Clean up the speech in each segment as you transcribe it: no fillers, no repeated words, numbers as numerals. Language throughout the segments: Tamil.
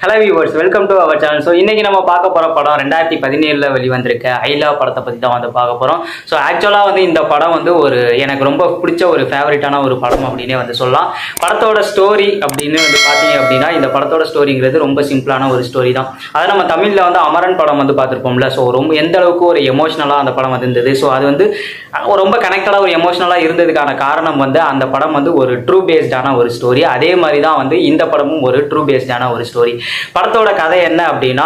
Hello viewers, welcome to our channel. So இன்றைக்கி நம்ம பார்க்க போகிற படம் 2017 வெளிவந்திருக்க ஐலா படத்தை பற்றி தான் வந்து பார்க்க போகிறோம். ஸோ ஆக்சுவலாக வந்து இந்த படம் வந்து எனக்கு ரொம்ப பிடிச்ச ஒரு ஃபேவரட்டான ஒரு படம் அப்படின்னே வந்து சொல்லலாம். படத்தோட ஸ்டோரி அப்படின்னு வந்து பார்த்தீங்க அப்படின்னா, இந்த படத்தோட ஸ்டோரிங்கிறது ரொம்ப சிம்பிளான ஒரு ஸ்டோரி தான். அதை நம்ம தமிழில் வந்து அமரன் படம் வந்து பார்த்துருப்போம்ல. ஸோ ரொம்ப எந்த அளவுக்கு ஒரு எமோஷ்னலாக அந்த படம் வந்து இருந்தது. ஸோ அது வந்து ரொம்ப கனெக்டடாக ஒரு எமோஷ்னலாக இருந்ததுக்கான காரணம் வந்து அந்த படம் வந்து ஒரு ட்ரூ பேஸ்டான ஒரு ஸ்டோரி. அதே மாதிரி தான் வந்து இந்த படமும் ஒரு ட்ரூ பேஸ்டான ஒரு ஸ்டோரி. படத்தோட கதை என்ன அப்படின்னா,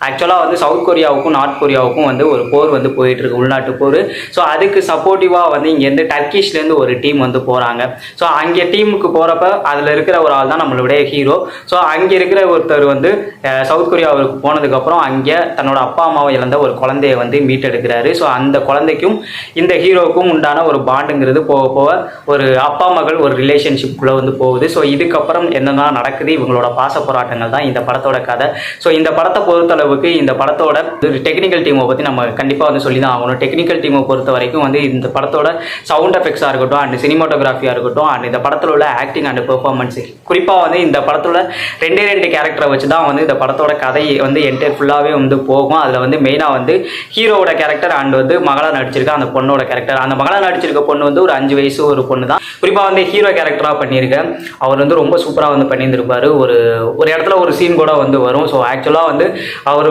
ஆக்சுவலாக வந்து சவுத் கொரியாவுக்கும் நார்த் கொரியாவுக்கும் வந்து ஒரு போர் வந்து போயிட்டு இருக்கு, உள்நாட்டு போர். ஸோ அதுக்கு சப்போர்ட்டிவாக வந்து இங்கேருந்து டர்க்கிஷ்லேருந்து ஒரு டீம் வந்து போகிறாங்க. ஸோ அங்கே டீமுக்கு போகிறப்ப அதில் இருக்கிற ஒரு ஆள் தான் நம்மளுடைய ஹீரோ. ஸோ அங்கே இருக்கிற ஒருத்தர் வந்து சவுத் கொரியாவுக்கு போனதுக்கப்புறம் அங்கே தன்னோட அப்பா அம்மாவை இழந்த ஒரு குழந்தைய வந்து மீட்டெடுக்கிறாரு. ஸோ அந்த குழந்தைக்கும் இந்த ஹீரோவுக்கும் உண்டான ஒரு பாண்டுங்கிறது போக போக ஒரு அப்பா மகள் ஒரு ரிலேஷன்ஷிப்குள்ளே வந்து போகுது. ஸோ இதுக்கப்புறம் என்னென்ன நடக்குது, இவங்களோட பாச போராட்டங்கள் தான் இந்த படத்தோட கதை. ஸோ இந்த படத்தை பொறுத்தளவுக்கு இந்த படத்தோட டெக்னிக்கல் டீமை பற்றி நம்ம கண்டிப்பாக வந்து சொல்லி தான் ஆகணும். டெக்னிக்கல் டீமை பொறுத்த வரைக்கும் வந்து இந்த படத்தோட சவுண்ட் எஃபெக்ட்ஸாக இருக்கட்டும் அண்ட் சினிமாட்டோகிராஃபியாக இருக்கட்டும் அண்ட் இந்த படத்தில் உள்ள ஆக்டிங் அண்ட் பெர்ஃபார்மன்ஸ், குறிப்பாக வந்து இந்த படத்தோட ரெண்டு கேரக்டரை வச்சு தான் வந்து இந்த படத்தோட கதை வந்து என்டையர் ஃபுல்லாகவே வந்து போகும். அதில் வந்து மெயினாக வந்து ஹீரோவோட கேரக்டர் அண்ட் வந்து மகளாக நடிச்சிருக்க அந்த பொண்ணோட கேரக்டர். அந்த மகளாக நடிச்சிருக்க பொண்ணு வந்து ஒரு 5 வயசு ஒரு பொண்ணு தான். குறிப்பாக வந்து ஹீரோ கேரக்டராக பண்ணியிருக்கேன். அவர் வந்து ரொம்ப சூப்பராக வந்து பண்ணியிருந்திருப்பார். ஒரு இடத்துல ஒரு சீன் கூட வந்து வரும். ஸோ ஆக்சுவலாக வந்து அவர்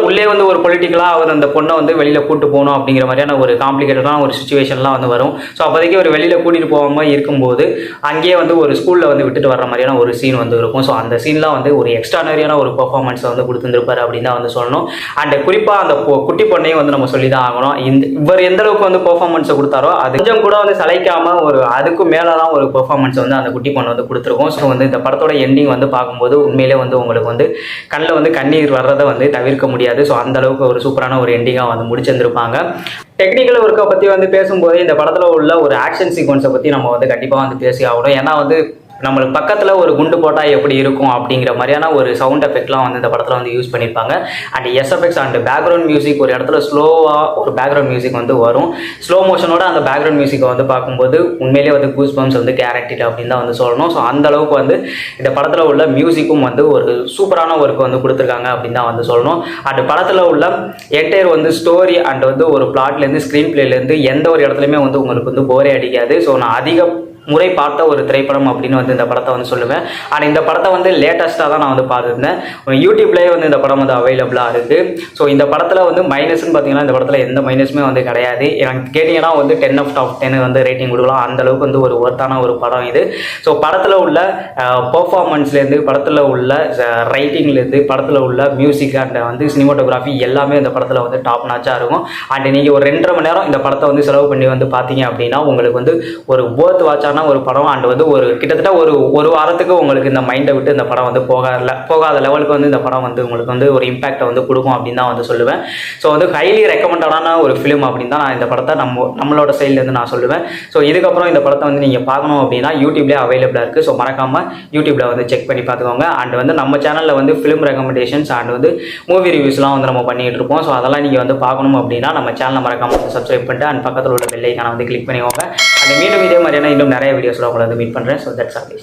உள்ளே வந்து ஒரு பொலிட்டிக்கலாக அவர் அந்த பொண்ணை வந்து வெளியில் கூட்டு போகணும் அப்படிங்கிற மாதிரியான ஒரு காம்ப்ளிகேட்டடான ஒரு சுச்சுவேஷன்லாம் வந்து வரும். ஸோ அப்போதைக்கு ஒரு வெளியில் கூட்டிகிட்டு போகாமல் இருக்கும்போது அங்கேயே வந்து ஒரு ஸ்கூலில் வந்து விட்டுட்டு வர மாதிரியான ஒரு சீன் வந்து இருக்கும். ஸோ அந்த சீன்லாம் வந்து ஒரு எக்ஸ்ட்ரானரியான ஒரு பெர்ஃபார்மன்ஸை வந்து கொடுத்துருப்பாரு அப்படின்னு தான் வந்து சொல்லணும். அண்ட் குறிப்பாக அந்த குட்டி பொண்ணையும் வந்து நம்ம சொல்லி தான் ஆகணும். இவர் எந்த அளவுக்கு வந்து பெர்ஃபார்மன்ஸை கொடுத்தாரோ அது கொஞ்சம் கூட வந்து சளைக்காமல் ஒரு அதுக்கும் மேலே தான் ஒரு பெர்ஃபார்மன்ஸ் வந்து அந்த குட்டி பொண்ணு வந்து கொடுத்துருக்கோம். ஸோ வந்து இந்த படத்தோட எண்டிங் வந்து பார்க்கும்போது உண்மையிலே வந்து உங்களுக்கு வந்து கண்ணில் வந்து கண்ணீர் வர்றதை வந்து தவிர்க்க முடியாது. ஸோ அந்த அளவுக்கு ஒரு சூப்பரான ஒரு எண்டிங்காக வந்து முடிச்சிருந்திருப்பாங்க. டெக்னிக்கல் ஒர்க்கை பற்றி வந்து பேசும்போது இந்த படத்தில் உள்ள ஒரு ஆக்ஷன் சீக்வன்ஸை பற்றி நம்ம வந்து கண்டிப்பாக வந்து பேசி ஆகணும். ஏன்னா வந்து நம்மளுக்கு பக்கத்தில் ஒரு குண்டு போட்டால் எப்படி இருக்கும் அப்படிங்கிற மாதிரியான ஒரு சவுண்ட் எஃபெக்ட்லாம் வந்து இந்த படத்தில் வந்து யூஸ் பண்ணியிருப்பாங்க. And SFX and background music, ஒரு இடத்துல ஸ்லோவாக ஒரு பேக்ரவுண்ட் மியூசிக் வந்து வரும். ஸ்லோ மோஷனோட அந்த பேக்ரவுண்ட் மியூசிக்கை வந்து பார்க்கும்போது உண்மையிலே வந்து கூஸ் பம்ப்ஸ் வந்து கேரக்டட் அப்படின்னு தான் வந்து சொல்லணும். ஸோ அந்த அளவுக்கு வந்து இந்த படத்தில் உள்ள மியூசிக்கும் வந்து ஒரு சூப்பரான ஒர்க் வந்து கொடுத்துருக்காங்க அப்படின்னு தான் வந்து சொல்லணும். அண்ட் படத்தில் உள்ள என்டையர் வந்து ஸ்டோரி அண்ட் வந்து ஒரு பிளாட்லேருந்து ஸ்க்ரீன் பிளேலேருந்து எந்த ஒரு இடத்துலையுமே வந்து உங்களுக்கு வந்து போரே அடிக்காது. ஸோ நான் அதிக முறை பார்த்த ஒரு திரைப்படம் அப்படின்னு வந்து இந்த படத்தை வந்து சொல்லுவேன். ஆனால் இந்த படத்தை வந்து லேட்டஸ்ட்டாக தான் நான் வந்து பார்த்துருந்தேன். யூடியூப்லேயே வந்து இந்த படம் வந்து அவைலபிளாக இருக்குது. ஸோ இந்த படத்தில் வந்து மைனஸ்ன்னு பார்த்தீங்கன்னா இந்த படத்தில் எந்த மைனஸுமே வந்து கிடையாது. எனக்கு கேட்டிங்கன்னா வந்து 10/10 வந்து ரேட்டிங் கொடுக்கலாம். அந்தளவுக்கு வந்து ஒரு ஒர்த்தான ஒரு படம் இது. ஸோ படத்தில் உள்ள பெர்ஃபார்மன்ஸ்லேருந்து, படத்தில் உள்ள ரைட்டிங்லேருந்து, படத்தில் உள்ள மியூசிக் அண்ட் வந்து சினிமாட்டோகிராஃபி எல்லாமே இந்த படத்தில் வந்து டாப் நாச்சாக இருக்கும். அண்ட் நீங்கள் ஒரு 2.5 மணி நேரம் இந்த படத்தை வந்து செலவு பண்ணி வந்து பார்த்தீங்க அப்படின்னா உங்களுக்கு வந்து ஒரு ஒர்த் வாட்சான ஒரு படம். அண்ட் வந்து ஒரு கிட்டத்தட்ட ஒரு வாரத்துக்கு உங்களுக்கு இந்த மைண்டை விட்டு இந்த படம் வந்து போகாத லெவலுக்கு வந்து இந்த படம் வந்து உங்களுக்கு வந்து ஒரு இம்பாக்டை வந்து கொடுக்கும் அப்படின்னு தான் வந்து சொல்லுவேன். ஸோ வந்து ஹைலி ரெக்கமெண்டடான ஒரு ஃபிலிம் அப்படின்னு தான் நான் இந்த படத்தை நம்மளோட சைட்லேருந்து நான் சொல்லுவேன். ஸோ இதுக்கப்புறம் இந்த படத்தை வந்து நீங்கள் பார்க்கணும் அப்படின்னா யூடியூப்லேயே அவைலபிளாக இருக்குது. ஸோ மறக்காமல் யூடியூப்பில் வந்து செக் பண்ணி பார்த்துக்கோங்க. அண்ட் வந்து நம்ம சேனலில் வந்து ஃபிலிம் ரெக்கமெண்டேஷன்ஸ் அண்ட் வந்து மூவி ரிவ்யூஸ்லாம் வந்து நம்ம பண்ணிகிட்டு இருப்போம். ஸோ அதெல்லாம் நீங்கள் வந்து பார்க்கணும் அப்படின்னா நம்ம சேனலை மறக்காமல் வந்து சப்ஸ்கிரைப் பண்ணிட்டு அண்ட் பக்கத்தில் உள்ள பெல் ஐக்கானை வந்து கிளிக் பண்ணிக்கோங்க. அண்ட் மீண்டும் இதே மாதிரியான இன்னும் நிறைய வீடியோஸில் உங்களை வந்து மீட் பண்ணுறேன். So that's all.